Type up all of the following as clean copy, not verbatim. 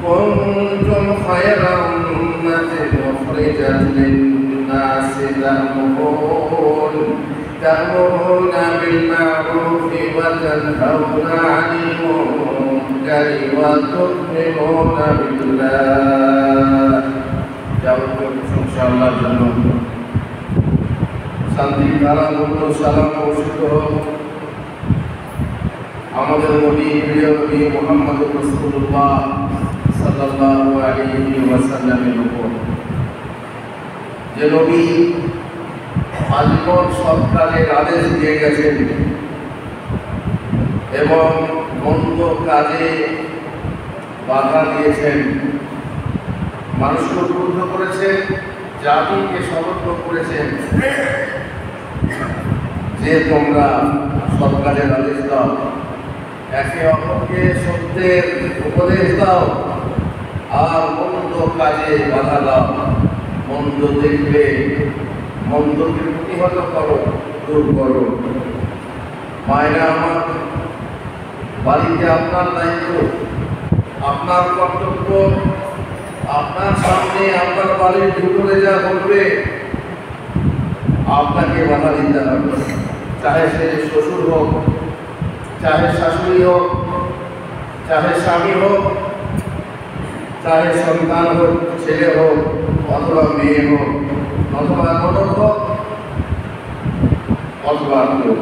كنتم خير أمة أخرجت للناس تأمرون بالمعروف وتنهون عن المنكر وتؤمنون بالله ইনশাআল্লাহ জন্য শান্তি ধারা মূল্য সালাম বর্ষিত হোক আমাদের নবী প্রিয় নবী মুহাম্মদ রাসূলুল্লাহ সাল্লাল্লাহু আলাইহি ওয়াসাল্লামের উপর, যে নবী আজীবন সৎ কাজের আদেশ দিয়ে গেছেন এবং মন্দ কাজে বাধা দিয়েছেন, মানুষকে উদ্বুদ্ধ করেছেন, জাতিকে সতর্ক করেছেন যে তোমরা সৎ কাজের আদেশ দাও, একে অপরকে সত্যের উপদেশ দাও আর মন্দ কাজে বাধা দাও। মন্দ দেখলে মন্দকে প্রতিহত করো, দূর করো। মায়েরা আমার, বাড়িতে আপনার দায়িত্ব, আপনার কর্তব্য, আপনার সামনে আপনার বাড়ির ভিতরে যা বলবে আপনাকে বাধা দিতে হবে। চাহে সে শ্বশুর হোক, চাহে শাশুড়ি হোক, চাহে স্বামী হোক, চাহে সন্তান হোক, ছেলে হোক অথবা মেয়ে হোক, অথবা ননদ হোক অথবা কেউ,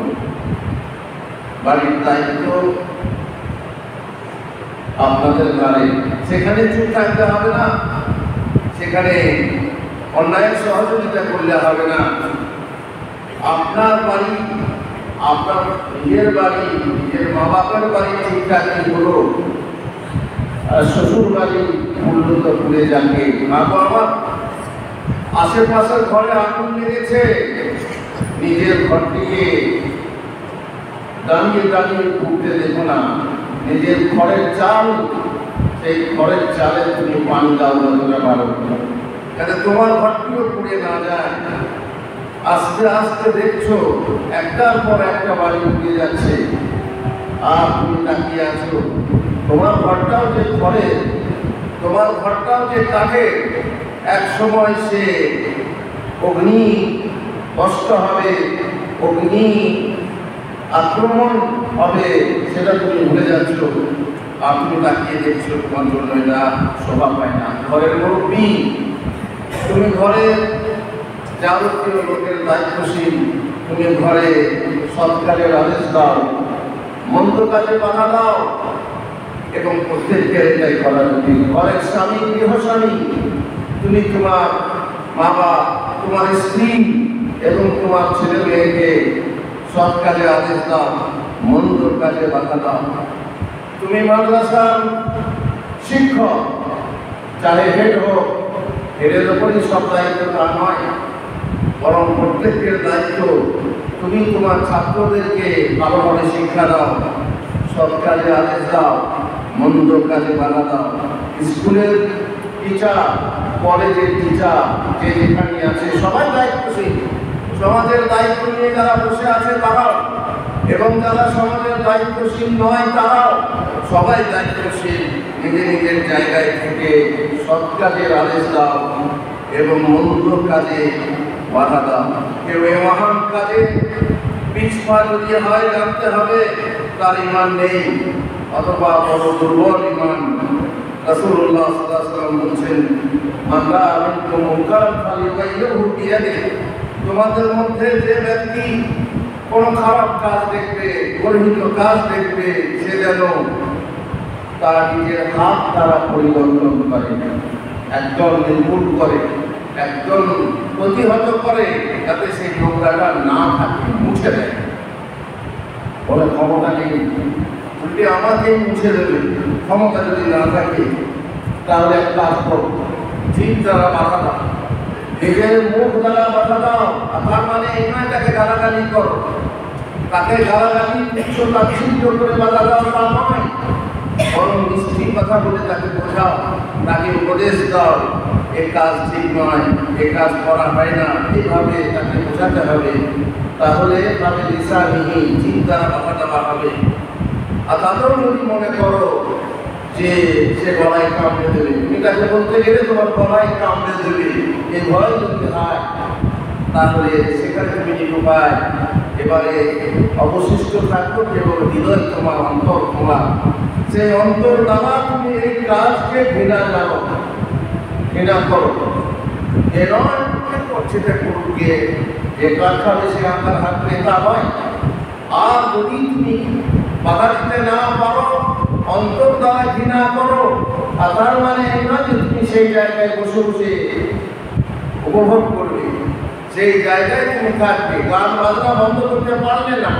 বাড়ির দায়িত্ব আপনাদের ঘরে। সেখানে চুপ থাকতে হবে না, সেখানে অন্যায়ের সহযোগিতা করলে হবে না। আপনার বাড়ি, আপনার নিজের বাড়ি, নিজের মা বাবার বাড়ি ঠিকঠাক হলো, শ্বশুর বাড়ি উন্নত করে যাকে। মা বাবা আশেপাশের ঘরে আগুন লেগেছে, নিজের ঘরটিকে দাঁড়িয়ে দাঁড়িয়ে ঘুরতে দেখো না। নিজের ঘরের চাল, সেই ঘরের চালে তুমি পানি দাও যতটা পারো, যাতে তোমার ঘরটিও পুড়ে না যায়। আস্তে আস্তে দেখছো একটার পর একটা বাড়ি উঠে যাচ্ছে আর তুমি তাকিয়ে আছো। তোমার ঘরটাও যে ঘরে, তোমার ঘরটাও যে কাঠে, এক সময় সে অগ্নি কষ্ট হবে, অগ্নি আক্রমণ হবে, সেটা তুমি ভুলে যাচ্ছ। আপনি তাকিয়ে দেখছো, তোমার জন্য এটা শোভা পায় না। ঘরের মুরব্বী, তুমি ঘরে যাবতীয় লোকের দায়িত্বশীল, তুমি ঘরে সৎ কাজের আদেশ দাও, মন্দ কাজে বাধা দাও এবং প্রত্যেককে এটাই করা উচিত। ঘরের স্বামী, গৃহস্বামী, তুমি তোমার বাবা, তোমার স্ত্রী এবং তোমার ছেলে মেয়েকে সৎ কাজে আদেশ দাও, মন্দ কাজে বাধা দাও। তুমি মাদ্রাসার শিক্ষক, চাহে হেড হোক, হেডের ওপরই সব দায়িত্ব তা নয়, বরং প্রত্যেকের দায়িত্ব তুমি তোমার ছাত্রদেরকে ভালোভাবে শিক্ষা দাও, সৎ কাজে আদেশ দাও, মন্দ কাজে বাধা দাও। স্কুলের টিচার, কলেজের টিচার, যে যেখানে আছে সবাই দায়িত্বশীল। সমাজের দায়িত্ব নিয়ে যারা বসে আছে তারাও, এবং যারা সমাজের দায়িত্বশীল নয় তারাও, সবাই দায়িত্বশীল। নিজের নিজের জায়গায় থেকে সৎ কাজের আদেশ দাও এবং মন্দ কাজে বাধা দাও। কেউ এই মহান কাজে পিছপা যদি হয়, জানতে হবে তার ঈমান নেই অথবা বড় দুর্বল ঈমান। রাসূলুল্লাহ সাল্লাল্লাহু আলাইহি ওয়াসাল্লাম বলেছেন, আমরা মিনকুম মুনকারান ফালিয়ুগাইয়িরহু বিয়াদিহি, তোমাদের মধ্যে যে ব্যক্তি কোনো খারাপ কাজ দেখবে, গর্হিত কাজ দেখবে, সে যেন তার নিজের হাত দ্বারা পরিবর্তন করে, একদম নির্মূল করে, একদম প্রতিহত করে, যাতে সেই নোংরাটা না থাকে, মুছে দেয়। বলে ক্ষমতা নেই, উল্টে আমাকেই মুছে দেবে। ক্ষমতা যদি না থাকে তাহলে এক কাজ করো, জিভ দ্বারা বাধা দাও, নিজের মুখ দ্বারা বাধা দাও। তার মানে এই নয় তাকে গালাগালি করো, তাকে গালাগালি তুচ্ছ তাচ্ছিল্য করে বাধা দাও তা নয়, বরং মিষ্টি কথা বলে তাকে বোঝাও, তাকে উপদেশ দাও, এ কাজ ঠিক নয়, এ কাজ করা হয় না, এভাবে তাকে বোঝাতে হবে। তাহলে তাকে লিসানিহি, জিভ দ্বারা বাধা দেওয়া হবে। আর তাদেরও যদি মনে করো যে সে গলায় কামড়ে দেবে, তুমি তাকে বলতে গেলে তোমার গলায় কামড়ে দেবে, এই ভয় যদি হয় তাহলে সেখানে তুমি নিরুপায়। এবারে অবশিষ্ট থাকতো কেবল হৃদয় তোমার, অন্তর খোলা। সেই অন্তর দ্বারা তুমি এই কাজকে ঘৃণা জানো, ঘৃণা করো। এ নয় করছে করুকে যে কাজ খাবে সে আপনার হাত নেতা হয়। আর যদি তুমি বাধা দিতে না পারো, অন্তর দ্বারা ঘৃণা করো, আর তার মানে এই নয় যে তুমি সেই জায়গায় বসে বসে উপভোগ করবে, সেই জায়গায় তুমি থাকবে। গান বাজনা বন্ধ করতে পারলে না,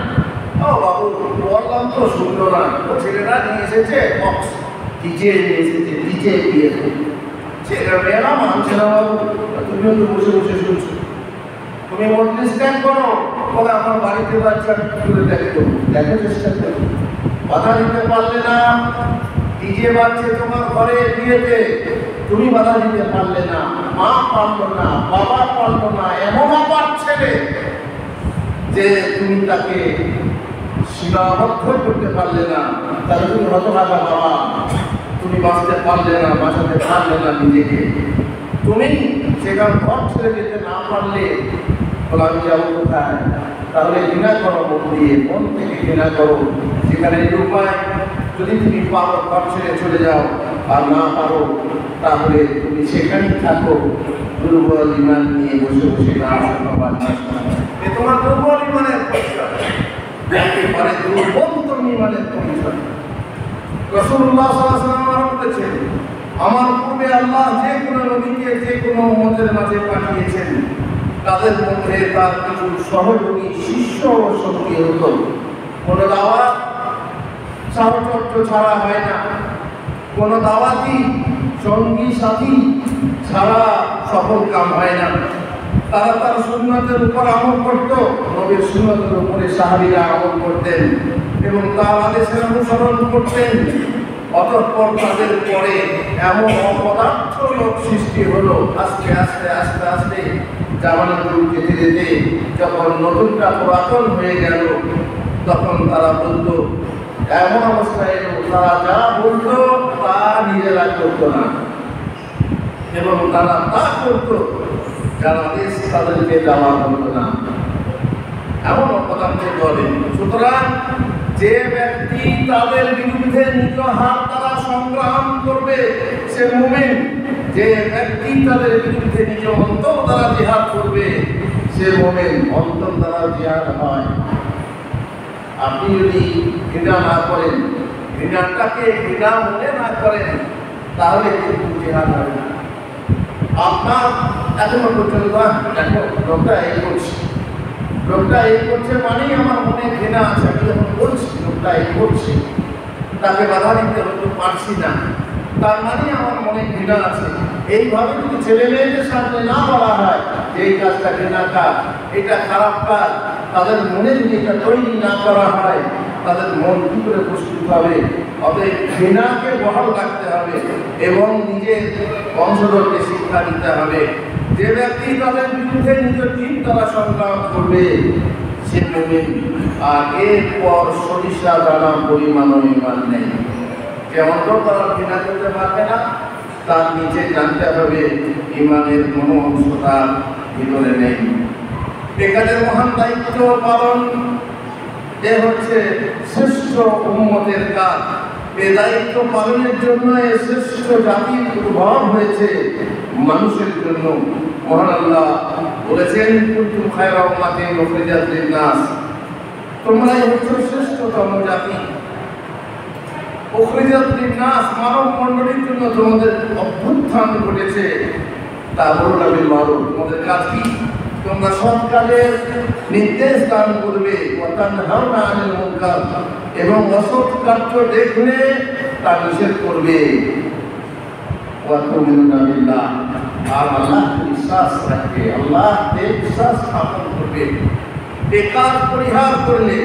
ও বাবু বললাম তো শুনলো না, ও ছেলেরা নিয়ে এসেছে বক্স, ডিজে নিয়ে এসেছে, ডিজে দিয়ে ছেলেরা মেয়েরা মানছে না বাবু, তুমিও তো বসে বসে শুনছো। তুমি আন্ডারস্ট্যান্ড করো, বলে আমার বাড়িতে বাচ্চা তুলে দেখো, দেখো চেষ্টা করো। বাধা দিতে পারলে না, ডিজে বাজছে তোমার ঘরে বিয়েতে, তুমি বাধা দিতে পারলে না, মা পারলো না, বাবা পারলো না, এমন অপার ছেলে যে তুমি তাকে সীমাবদ্ধ করতে পারলে না, তাহলে তুমি হতভাগা বাবা, তুমি বাঁচতে পারলে না, বাঁচাতে পারলে না নিজেকে। তুমি সেখান ঘর ছেড়ে যেতে না পারলে বলে আমি যাবো কোথায়? তাহলে ঘৃণা করো মন দিয়ে, মন থেকে ঘৃণা করো। সেখানে উপায়, যদি তুমি পারো ঘর ছেড়ে চলে যাও, আর না পারো তাহলে তুমি সেখানেই থাকো দুর্বল ইমান নিয়ে বসে বসে না শোনাবাদ। এ তোমার দুর্বল ইমানের পরিচয়, একেবারে দুর্বলতম ইমানের পরিচয়। রাসূলুল্লাহ সাল্লাল্লাহু আলাইহি ওয়াসাল্লাম বলেছেন, আমার পূর্বে আল্লাহ যে কোনো নবীকে যে কোনো উম্মতের মাঝে পাঠিয়েছেন, তাদের মধ্যে তার কিছু সহযোগী শিষ্য ও সঙ্গী হতো। কোনো দাওয়াত সাহচর্য ছাড়া হয় না, কোনো দাওয়াতি সঙ্গী সাথী ছাড়া সফল কাম হয় না। তারা তার সুন্নতের উপর আমল করত, নবীর সুন্নতের উপরে সাহাবীরা আমল করতেন এবং তার আদেশের অনুসরণ করতেন। অতঃপর তাদের পরে এমন অপদার্থ লোক সৃষ্টি হলো, আস্তে আস্তে আস্তে আস্তে জামানার যুগ যেতে যেতে যখন নতুনটা পুরাতন হয়ে গেল, তখন তারা বলতো, এমন অবস্থায় এলো তারা যা বলতো তা নিজেরা করতো না, এবং তারা তা করতো যারা দেশ তাদেরকে দেওয়া হতো না। এমন অপদার্থে বলে। সুতরাং যে ব্যক্তি তাদের বিরুদ্ধে নিজ হাত দ্বারা সংগ্রাম করবে সে মুমিন। যে ব্যক্তি তাদের বিরুদ্ধে নিজ অন্তর দ্বারা জিহাদ করবে সে মুমিন। অন্তর দ্বারা জিহাদ হয়। আপনি যদি ঘৃণা না করেন, ঘৃণাটাকে ঘৃণা মনে না করেন, তাহলে কিন্তু জিহাদ হবে না। আপনার এখনো পর্যন্ত দেখো লোকটা এই করছে, লোকটা এই করছে মানেই আমার মনে ঘৃণা আছে। আমি যখন বলছি লোকটা এই করছে, তাকে বাধা দিতে হয়তো পারছি না, তার মানে আমার মনে ঘৃণা আছে। এইভাবে যদি ছেলে মেয়েদের সামনে না বলা হয় যে এই কাজটা ঘৃণা কাজ, এটা খারাপ কাজ, তাদের মনে যদি এটা তৈরি না করা হয়, তাদের মন কি করে প্রস্তুত হবে? অতএব ঘৃণাকে বহাল রাখতে হবে এবং নিজের বংশধরকে শিক্ষা দিতে হবে। যে ব্যক্তি তাদের বিরুদ্ধে নিজের দিন তারা সংগ্রাম করবে সে মুমিন। আর এরপর সরিষা দানা পরিমাণও ইমান নেই। যে অন্তর তারা ঘৃণা করতে পারবে না, তার নিচে জানতে হবে ইমানের কোনো অংশ তার ভিতরে নেই। এ কাজের মহান দায়িত্ব পালন এ হচ্ছে শ্রেষ্ঠ উম্মতের কাজ। এই দায়িত্ব পালনের জন্য এ শ্রেষ্ঠ জাতির উদ্ভব হয়েছে মানুষের জন্য। মহান আল্লাহ বলেছেন, কুনতুম খায়রা উম্মাতিন উখরিজাত লিন-নাস, তোমরাই হচ্ছ শ্রেষ্ঠতম জাতি। উখরিজাত লিন-নাস, মানব মণ্ডলীর জন্য তোমাদের অভ্যুত্থান ঘটেছে। তা বলুন বিল মারুফ, তোমাদের কাজ কি? তোমরা সৎ কাজের নির্দেশ দান করবে, ওয়া তানহাউনা আনিল মুনকার, এবং অসৎ কার্য দেখলে তা নিষেধ করবে। ওয়া তুমিনুনা বিল্লাহ, আর আল্লাহকে বিশ্বাস রাখবে, আল্লাহকে বিশ্বাস স্থাপন করবে। এই কাজ পরিহার করলে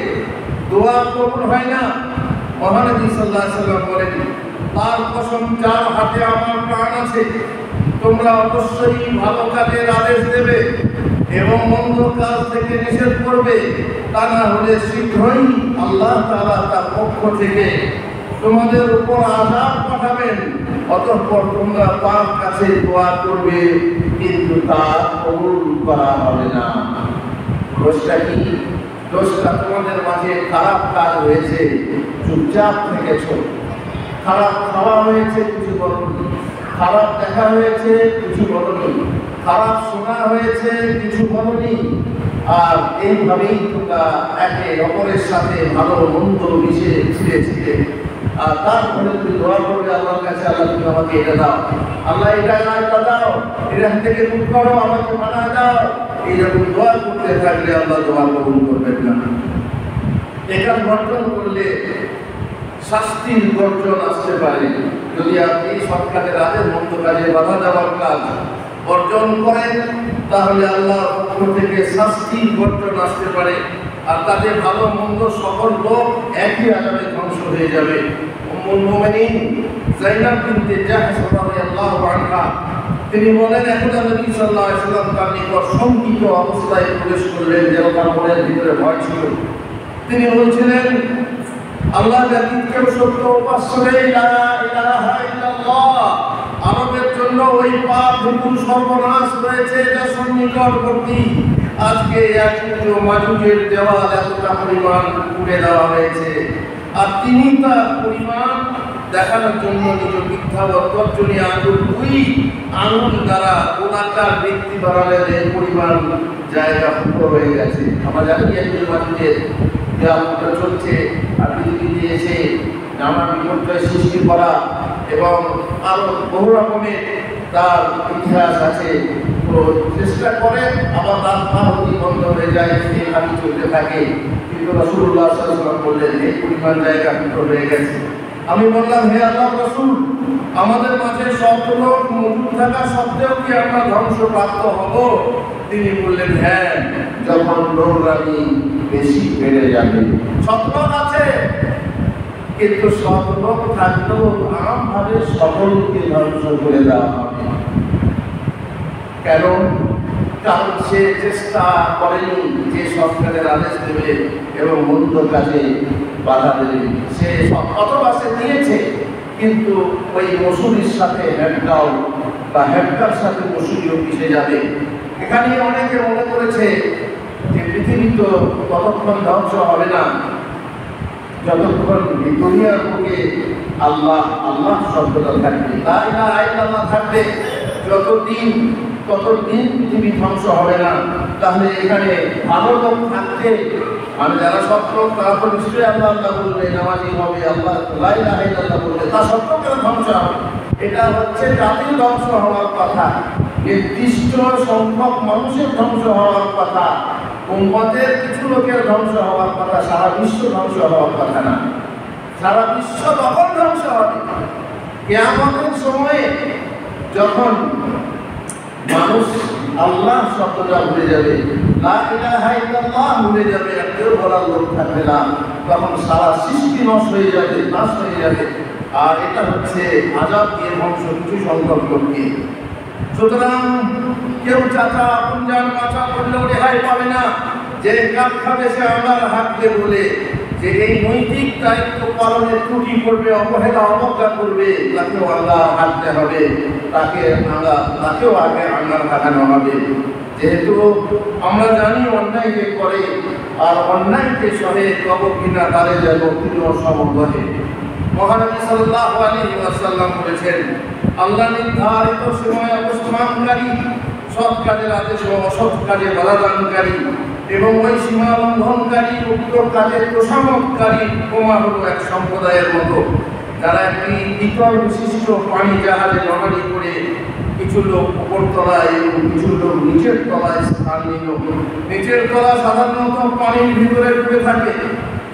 দোয়া কবুল হয় না। মহানবী সাল্লাল্লাহু আলাইহি ওয়াসাল্লাম বলেন, তার কসম যার হাতে আমার প্রাণ আছে, তোমরা অবশ্যই ভালো কাজের আদেশ দেবে এবং মন্দ কাজ থেকে নিষেধ করবে। তা না হলে শীঘ্রই আল্লাহ তাআলা তার পক্ষ থেকে তোমাদের উপর আযাব পাঠাবেন, অতঃপর তোমরা তার কাছে দোয়া করবে কিন্তু তা কবুল করা হবে না। দোষটা কি? দোষটা তোমাদের মাঝে খারাপ কাজ হয়েছে, চুপচাপ থেকেছো। খারাপ খাওয়া হয়েছে, কিছু বলোনি। খারাপ দেখা হয়েছে, কিছু বলোনি। খারাপ শোনা হয়েছে, কিছু বলোনি। আর এইভাবেই তোমরা একে অপরের সাথে ভালো মন্দ মিশে ছিঁড়ে আর তারপরে তুমি দোয়া করবে আল্লাহর কাছে, আল্লাহ তুমি আমাকে এটা দাও, আল্লাহ এটা না এটা দাও, এখান থেকে দূর করো, আমাকে মানা দাও। এইরকম দোয়া করতে থাকলে আল্লাহ দোয়া কবুল করবেন না। এটা বর্জন করলে শাস্তির গর্জন আসতে পারে। যদি আপনি সৎ কাজের আগে মন্দ কাজে বাধা দেওয়ার কাজ বর্জন করেন, তাহলে আল্লাহর পক্ষ থেকে শাস্তির গর্জন আসতে পারে। আর তাদের ভালো মন্দ সকল লোক একই আযাবে ধ্বংস হয়ে যাবে। উম্মুল মুমিনিন যায়েনাব বিনতে জাহশ রাদিয়াল্লাহু আনহা তিনি বলেন, এখন নবী সাল্লাল্লাহু আলাইহি ওয়াসাল্লাম তার নিকট শঙ্কিত অবস্থায় প্রবেশ করলেন, যেন তার মনের ভিতরে ভয় ছিল। তিনি বলছিলেন, আল্লাহ ব্যতীত কেউ সত্য উপাস্য নেই, লা ইলাহা ইল্লাল্লাহ। আরবের জন্য ওই পাপ বিপুল সর্বনাশ রয়েছে যা সন্নিকটবর্তী। আজকে মাজুজের দেওয়াল এতটা পরিমাণ পুড়ে দেওয়া হয়েছে, আর তিনি তার পরিমাণ দেখানোর জন্য নিজ মিথ্যা বর্তনী আঙুল, দুই আঙুল দ্বারা গোলাকার ব্যক্তি বানালেন, এই পরিমাণ জায়গা ফুটো হয়ে গেছে। আমরা জানি একজন মাজুজের দেওয়ালটা চলছে, আর পৃথিবীতে এসে নানা বিপর্যয় সৃষ্টি করা এবং আরো বহু রকমের তার ইতিহাস আছে। তো চেষ্টা করে আবার রাস্তা হতে বন্ধ হয়ে যায়, সেভাবে চলতে থাকে। কিন্তু রাসূলুল্লাহ সাল্লাল্লাহু আলাইহি ওয়াসাল্লাম বললেন, এই পরিমাণ জায়গা ফুটো হয়ে গেছে। আমি বললাম, হে আল্লাহর রাসূল, আমাদের মাঝে সব লোক মজুদ থাকা সত্ত্বেও কি আমরা ধ্বংসপ্রাপ্ত হব? তিনি বললেন, হ্যাঁ, যখন নোংরামি বেশি বেড়ে যাবে। সৎলোক আছে, কিন্তু সৎলোক থাকলেও আমভাবে সকলকে ধ্বংস করে দেওয়া হবে। কেন? কারণ সে চেষ্টা করেনি যে সৎ কাজের আদেশ দেবে এবং মন্দ কাজে বাধা দেবে। সে অথবা সে দিয়েছে, কিন্তু ওই মসুরির সাথে হ্যান্ডকাও বা হ্যান্ডকার সাথে মসুরিও মিশে যাবে। এখানে অনেকে মনে করেছে যে পৃথিবী তো ততক্ষণ ধ্বংস হবে না যতক্ষণ দুনিয়ার বুকে আল্লাহ আল্লাহ শব্দটা থাকবে, লা ইলাহা ইল্লাল্লাহ থাকবে। যতদিন ততদিন পৃথিবী ধ্বংস হবে না। তাহলে এখানে ভালো লোক থাকতে, মানে যারা সৎ লোক, তারা তো নিশ্চয়ই আল্লাহ আল্লাহ বলবে, নামাজি হবে, আল্লাহ লা ইলাহা ইল্লাল্লাহ বলবে, তা সত্ত্বেও কেন ধ্বংস হবে? এটা হচ্ছে জাতির ধ্বংস হওয়ার কথা, নির্দিষ্ট সংখ্যক মানুষের ধ্বংস হওয়ার কথা, উম্মতের কিছু লোকের ধ্বংস হওয়ার কথা, সারা বিশ্ব ধ্বংস হওয়ার কথা না। সারা বিশ্ব তখন ধ্বংস হবে কিয়ামতের সময়ে, যখন মানুষ আল্লাহ শব্দটা ভুলে যাবে, লা ইলাহা ইল্লাল্লাহ ভুলে যাবে, আর কেউ বলার লোক থাকবে না। তখন সারা সৃষ্টি নষ্ট হয়ে যাবে, নাশ হয়ে যাবে। আর এটা হচ্ছে আযাব দিয়ে ধ্বংস কিছু সংখ্যক লোককে। সুতরাং কেউ চাচা আপনজান বাঁচা করলেও রেহাই পাবে না। যে কাপ খাবে সে আল্লাহর হাতকে বলে, যে এই নৈতিক দায়িত্ব পালনের ত্রুটি করবে, অবহেলা অবজ্ঞা করবে, তাকেও আল্লাহ হাঁটতে হবে, তাকেও আগে আল্লাহর হাঁটানো হবে। যেহেতু আমরা জানি অন্যায় যে করে আর অন্যায়কে সহে তব কিনা তারে যেন প্রিয় সমগ্রহে। মহানবী সাল্লাল্লাহু আলাইহি ওয়াসাল্লাম বলেছেন, আল্লাহ নির্ধারিত সময় অবস্থানকারী, সৎ কাজের আদেশ ও অসৎ কাজে বাধাদানকারী এবং ওই সীমা লঙ্ঘনকারী, উক্ত কাজের প্রশমনকারী উপমা হলো এক সম্প্রদায়ের মতো, যারা একটি দ্বিতল বিশিষ্ট পানি জাহাজে লড়াই করে কিছু লোক উপর তলায় এবং কিছু লোক নিচের তলায় স্থান নিল। নিচের তলা সাধারণত পানির ভিতরে ডুবে থাকে,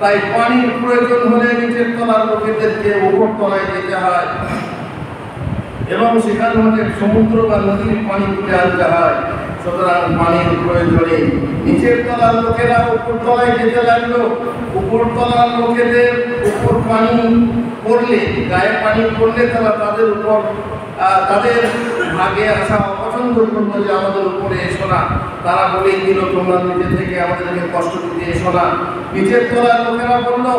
তাই পানির প্রয়োজন হলে নিচের তলার লোকেদেরকে উপর তলায় যেতে হয় এবং সেখান থেকে সমুদ্র বা নদীর পানি তুলে আনতে হয়। সুতরাং পানির প্রয়োজনে নিচের তলার লোকেরা উপর তলায় যেতে লাগলো। উপর তলার লোকেদের উপর পানি পড়লে, গায়ে পানি পড়লে তারা তাদের উপর তাদের ভাগে আসা অপছন্দ করলো যে আমাদের উপরে এসো না। তারা বলেই দিল তোমরা নিজে থেকে আমাদেরকে কষ্ট দিতে এসো না। নিচের তলায় লোকেরা বললো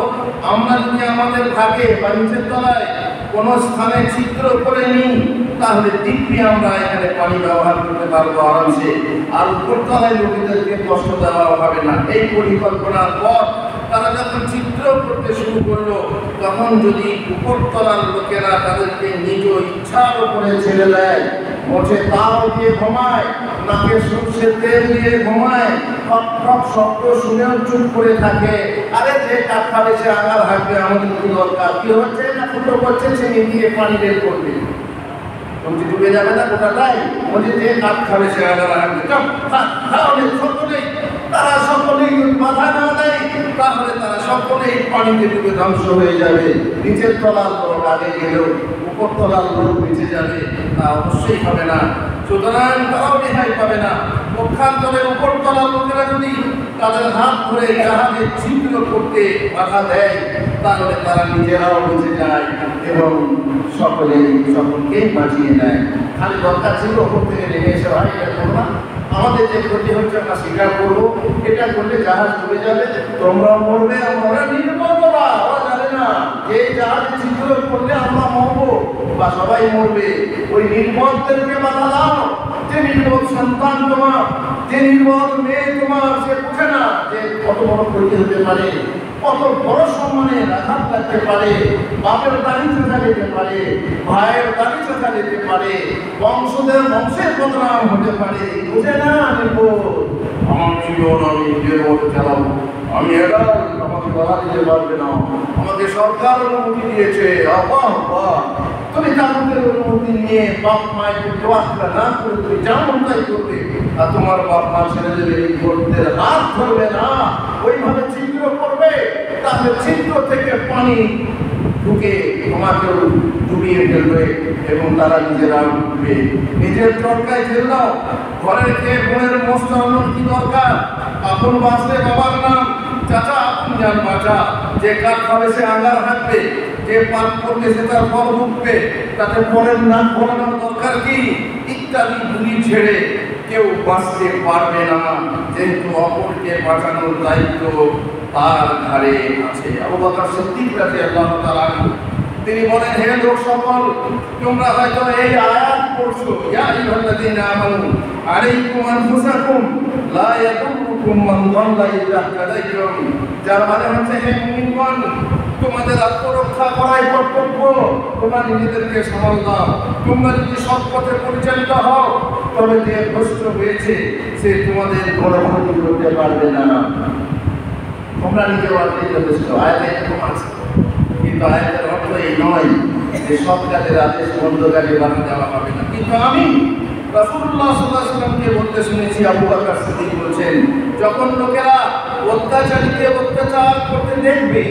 আমরা যদি আমাদের ভাগে বা নিচের তলায় কোনো স্থানে ছিদ্র করে নিই তাহলে দিব্যি আমরা এখানে পানি ব্যবহার করতে পারবো আরামসে, আর উপরতলায় লোকেদেরকে কষ্ট দেওয়া হবে না। এই পরিকল্পনার পর তারা যখন ছিদ্র করতে শুরু করলো তখন যদি উপরতলার লোকেরা তাদেরকে নিজ ইচ্ছার উপরে ছেড়ে দেয়, মোটে তাও দিয়ে ঘুমায়, নাকে সর্ষের তেল দিয়ে ঘুমায়, ঠক ঠক শব্দ শুনেও চুপ করে থাকে, আরে যে কাঠ খাবে সে আগার হাঁটবে, আমাদের কি দরকার, কি হচ্ছে না ফুটো করছে সে নিয়ে পানি বের করবে, তুমি ডুবে যাবে না গোটাটাই, বলছে যে কাঠ খাবে সে আগার হাঁটবে। তাহলে সকলেই তারা সকলেই মাথা না দেয় তাহলে তারা সকলেই পানিতে ডুবে ধ্বংস হয়ে যাবে। নিচের তলার লোক আগে গেলেও উপর তলার লোক বেঁচে যাবে, তা অবশ্যই হবে না। সুতরাং তারাও রেহাই পাবে না। পক্ষান্তরে উপর তলার লোকেরা যদি তাদের হাত ধরে জাহাজে ছিদ্র করতে বাধা দেয় তাহলে তারা নিজেরাও বেঁচে যায় এবং সকলকেই বাঁচিয়ে নেয়। খালি দরকার ছিল ওপর থেকে নেমে এসে ভাই এটা করো না, আমাদের যে ক্ষতি হচ্ছে আমরা স্বীকার করবো, এটা করলে জাহাজ ডুবে যাবে, তোমরাও মরবে, আমরা নির্মলরা, ওরা জানে না যে জাহাজে ছিদ্র করলে আমরা মরবো বা সবাই মরবে। ওই নির্মলদেরকে বাধা দাও, যে নির্মল সন্তান তোমার, যে নির্মল মেয়ে তোমার, সে বুঝে না যে কত বড় ক্ষতি হতে পারে, কত বড় সম্মানের আঘাত লাগতে পারে, বাপের দাড়ি চোখা যেতে পারে, ভাইয়ের দাড়ি চোখা যেতে পারে, বংশের বদনাম হতে পারে, বুঝে না নির্বোধ। আমার জীবন আমি নিজের মতো চালাবো, আমি এটা আমাকে বাধা দিতে পারবে না, আমাকে সরকার অনুমতি দিয়েছে, তুমি তাদের অনুমতি নিয়ে বাপ মায়ের তোয়াক্কা না করে তুমি যেমন তাই করবে, আর তোমার বাপ মা ছেড়ে দেবে, গর্তের হাত ধরবে না, ওইভাবে ছিদ্র করবে, তাহলে ছিদ্র থেকে পানি ঢুকে তোমাকেও ডুবিয়ে ফেলবে এবং তারা নিজেরা ডুববে। নিজের চরকায় ফেললাম, ঘরের খেয়ে বোনের মোস্তানোর কি দরকার, আপন বাঁচলে বাবার নাম, চাচা আপন যান বাঁচা, যে কাঠ খাবে সে আঙ্গার হাঁটবে, যে পাপ করবে সে তার ফল ভুগবে, তাতে পরের নাম বলানোর দরকার কি ইত্যাদি গুলি ছেড়ে কেউ বাঁচতে পারবে না, যেহেতু অপরকে বাঁচানোর দায়িত্ব তার ঘাড়ে আছে। আবু বকর সিদ্দিক রাদিয়াল্লাহু তাআলা তিনি বলেন, হে লোক সকল, তোমরা হয়তো এই আয়াত পড়ছো, ইয়া আইয়ুহাল্লাযীনা আমানু আলাইকুম আনফুসাকুম লা ইয়াদুররুকুম মান দাল্লা ইযা ইহতাদাইতুম, যার মানে হচ্ছে হে মুমিনগণ, তোমাদের আত্মরক্ষা করাই কর্তব্য, তোমরা নিজেদেরকে সামাল দাও, তোমরা যদি সৎ পথে পরিচালিত হও তবে যে ভ্রষ্ট হয়েছে সে তোমাদের কোনো ক্ষতি করতে পারবে না। তোমরা নিজে বাড়তেই যথেষ্ট, আয়াতে এরকম আছে, কিন্তু আয়াতের অর্থ এই নয় যে সব কাজের আদেশ বন্ধ কাজে বাধা দেওয়া হবে না। কিন্তু আমি রাসূলুল্লাহ সাল্লাল্লাহু আলাইহি ওয়াসাল্লামকে বলতে শুনেছি, আবু বকর সিদ্দিক বলছেন, যখন লোকেরা অত্যাচারীকে অত্যাচার করতে দেখবে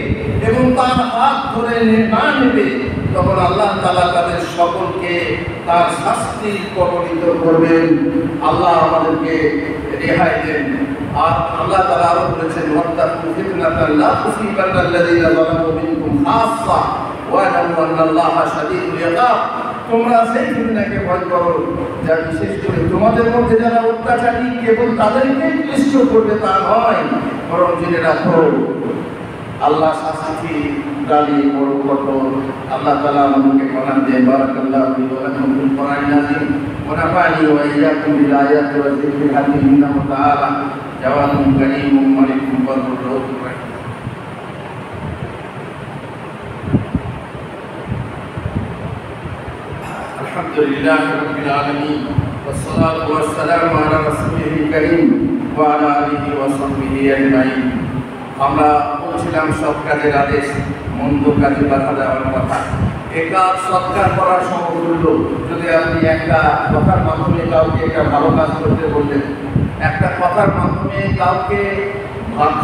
এবং তার হাত ধরে না নেবে তখন আল্লাহ তাআলা তাদের সকলকে তার শাস্তি কবলিত করবেন। আল্লাহ আমাদেরকে রেহাই দেন। আর আল্লাহ তাআলা আরো বলেছেন, ওয়াত্তাকু ফিতনাতান লা তুসিবান্নাল্লাযীনা যালামু মিনকুম খাসসা ওয়া আ'লামু আন্নাল্লাহা শাদীদুল ইকাব, তোমরা সেই ফিতনাকে ভয় করো যা বিশেষ করে তোমাদের মধ্যে যারা অত্যাচারী কেবল তাদেরকে ক্লিষ্ট করবে তা নয়, বরং জেনে রাখো আল্লাহ শাস্তি দাবি বড় কঠোর। আল্লাহ তাআলা আমাদেরকে কোরআন দিয়ে বারাকাল্লাহু ফি ওয়া লাকুম ফিল কোরআনিল আযীম ওয়া নাফা'নি ওয়া ইয়্যাকুম বিল আয়াতি ওয়া যিকরিল হাকীম ইন্নাহু তাআলা জাওয়াদুন কারীমুন মালিকুন বারুর রাউফুর রাহিম। আলহামদুলিল্লাহি রাব্বিল আলামিন ওয়াস সালাতু ওয়াস সালামু আলা রাসূলিল কারীম ওয়া আলা আলিহি ওয়া সাহবিহি আজমাইন। আমরা বলছিলাম সৎ কাজের আদেশ, মন্দ কাজে বাধা দেওয়ার কথা। এই কাজ সৎকার করার সমতুল্য। যদি আপনি একটা কথার মাধ্যমে কাউকে একটা ভালো কাজ করতে বললেন, একটা কথার মাধ্যমে কাউকে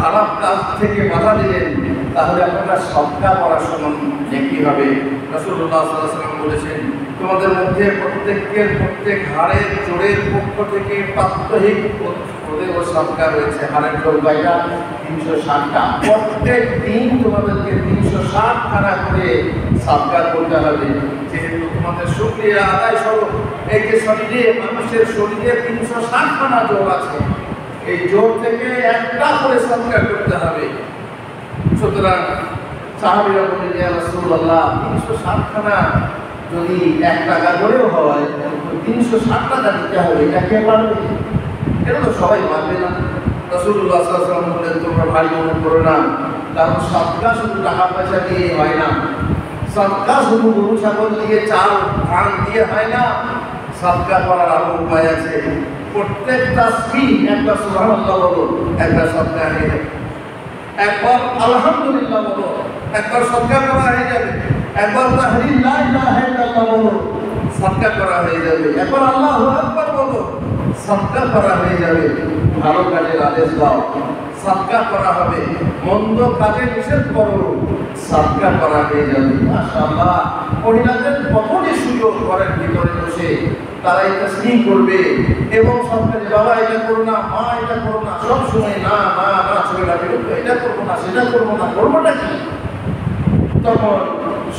খারাপ কাজ থেকে বাধা দিলেন, তাহলে আপনারা সৎকার করার সমান একই হবে। রাসূলুল্লাহ সাল্লাল্লাহু আলাইহি ওয়াসাল্লাম বলেছেন, তোমাদের মধ্যে প্রত্যেক হাড়ের জোড়ের পক্ষ থেকে প্রাত্যহিক ওদেরও সৎকার রয়েছে। হাড়ের জোড় বাইরা 360টা, প্রত্যেক দিন তোমাদেরকে 360 খানা করে সৎকার করতে হবে। যেহেতু তোমাদের আমাদের শুকরিয়া আদায় স্বরূপ এই যে শরীরে, মানুষের শরীরে 360খানা জোর আছে, এই জোর থেকে একটা করে সৎকার করতে হবে। সুতরাং সাহাবীরা বললেন, ইয়া রাসূলুল্লাহ, 360খানা যদি 1 টাকা করেও হয়, 360 টাকা দিতে হবে, এটা কে পারবে? এটা তো সবাই পারবে না। রাসূলুল্লাহ সাল্লাল্লাহু আলাইহি ওয়াসাল্লাম বললেন, তোমরা ভাই মনে করো না, কারণ সদকা শুধু টাকা পয়সা দিয়ে হয় না, সদকা শুধু গরু ছাগল দিয়ে, চাল ধান দিয়ে হয় না। সদকা করার আরো উপায় আছে। প্রত্যেক তাসবিহ একটা সুবহানাল্লাহ বলো, একটা সদকা হয়ে যাবে। একবার আলহামদুলিল্লাহ বলো, একবার সদকা করা হয়ে যাবে। একবার তাহলিল লা ইলাহা ইল্লাল্লাহ বলো, সদকা করা হয়ে যাবে। একবার আল্লাহু আকবার বলো, সদকা করা হয়ে যাবে। ভালো কাজের আদেশ দাও, সদকা করা হবে। মন্দ কাজে নিষেধ করো, সদকা করা হয়ে যাবে। মাশাআল্লাহ, মহিলাদের কত যে সুযোগ ঘরের ভিতরে বসে তারা তাসবিহ করবে এবং সরকারি বাবা এটা করো না, মা এটা করো না, সব সময় না না না, ছেলেটা বিরক্ত, এটা করবো না, সেটা করবো না, করবোটা কি? তখন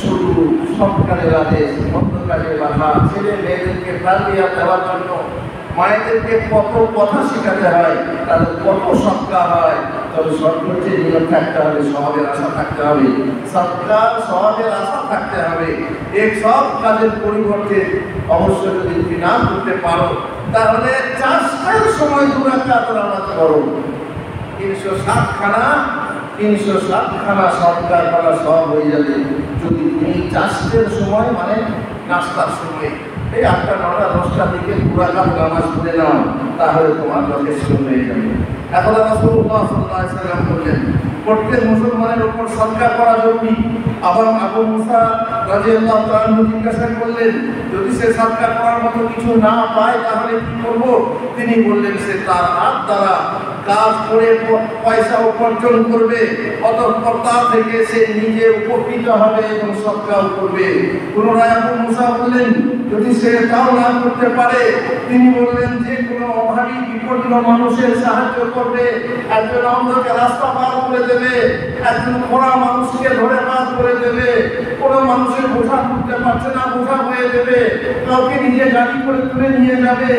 শুধু সরকারের আদেশ, মন্দ কাজে বাধা, ছেলে মেয়েদেরকে তারবিয়া দেওয়ার জন্য মায়েদেরকে কত কথা শেখাতে হয়, তাদের কত সৎকা হয়। তবে সর্বোচ্চ নিয়ম থাকতে হবে, সওয়াবের আশা থাকতে হবে, সৎকার সওয়াবের আশা থাকতে হবে। এই সব কাজের পরিবর্তে অবশ্য যদি তুমি না করতে পারো, তাহলে 4টার সময় 2 রাকাত নামাজ পড়ো। 360খানা সৎকার করা সব হয়ে যাবে যদি তুমি 4টার সময়, মানে নাস্তার সময়, এই 8টা 9টা 10টার দিকে 2 রাকাত নামাজ পড়ে নাও, তাহলে তোমার যথেষ্ট হয়ে যাবে। এখন রাসূলুল্লাহ সাল্লাল্লাহু আলাইহি ওয়াসাল্লাম বললেন, প্রত্যেক মুসলমানের উপর সদকা করা জরুরি। আবার আবু মুসা রাদিয়াল্লাহু তাআলা জিজ্ঞাসা করলেন, যদি সে সদকা করার মতো কিছু না পায় তাহলে কি করব? তিনি বললেন, সে তার হাত দ্বারা কাজ করে পয়সা উপার্জন করবে, অতঃপর তা থেকে সে নিজে উপকৃত হবে এবং সদকাও করবে। পুনরায় আবু মুসা বললেন, যদি সে তাও না করতে পারে, তিনি বললেন, যে কোনো অভাবী বিপন্ন মানুষের সাহায্য করবে, একজন অন্ধকে রাস্তা পার করে দেবে, একজন খোঁড়া মানুষকে ধরে পার করে দেবে, কোনো মানুষের বোঝা তুলতে পারছে না, বোঝা হয়ে দেবে, কাউকে নিজে গাড়ি করে তুলে নিয়ে যাবে।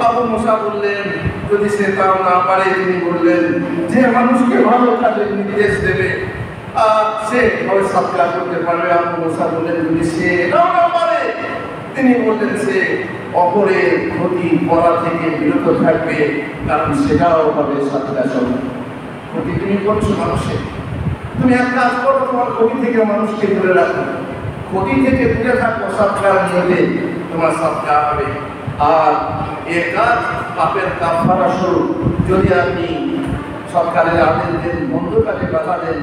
আবু মুসা বললেন, যদি সে তাও না পারে, তিনি বললেন, যে মানুষকে ভালো কাজের নির্দেশ দেবে সে হয় সদকা করতে পারবে। আবু মুসা বললেন, যদি সে এটাও না পারে, তিনি বললেন, সে অপরের ক্ষতি করা থেকে বিরত থাকবে, কারণ সেটাও হবে সদকা স্বরূপ। ক্ষতি তুমি করছো মানুষের, তুমি এক কাজ করো, তোমার ক্ষতি থেকে মানুষকে দূরে রাখো, ক্ষতি থেকে দূরে থাকো, সদকার নিয়তে তোমার সদকা হবে। আর এ কাজ পাপের কাফারা স্বরূপ। যদি আপনি সরকারের আদেশ দেন, মন্দ কাজে বাধা দেন,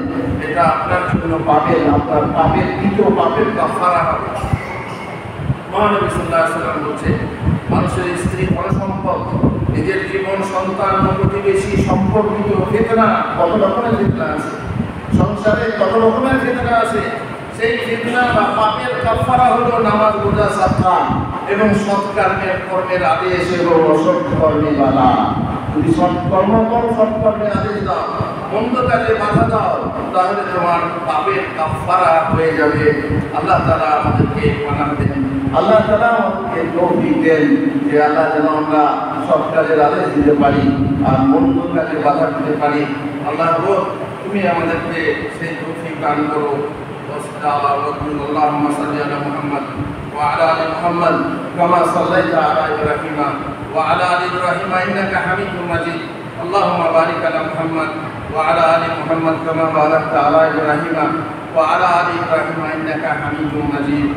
এটা আপনার জন্য পাপের, আপনার পাপের দ্বিতীয় পাপের কাফারা হবে। মহানবী সাল্লাল্লাহু আলাইহি ওয়াসাল্লাম বলছে, মানুষের স্ত্রী ধন সম্পদ, নিজের জীবন, সন্তান, প্রতিবেশী সম্পর্কিত ফিতনা, কত রকমের ফিতনা আছে সংসারে, কত রকমের ফিতনা আছে। সেই ফিতনা বা পাপের কাফারা হলো নামাজ, রোজা, সাদকা এবং সৎকর্মের আদেশ এবং অসৎ কর্মে বাধা। যদি সৎকর্ম করো, সৎকর্মের আদেশ দাও, মন্দ কাজে বাধা দাও, তাহলে তোমার পাপের কাফারা হয়ে যাবে। আল্লাহ তাআলা আমাদেরকে পানাহ দেন, আল্লাহ তাআলা আমাদেরকে তৌফিক দেন যে আল্লাহ যেন আমরা সৎ কাজের আদেশ দিতে পারি আর মন্দ কাজে বাধা দিতে পারি। আল্লাহ গো, তুমি আমাদেরকে সেই তৌফিক দান করো। اللهم صل على محمد وعلى ال محمد كما صليت على ابراهيم وعلى ال ابراهيم انك حميد مجيد. اللهم بارك على محمد وعلى ال محمد كما باركت على ابراهيم وعلى ال ابراهيم انك حميد مجيد.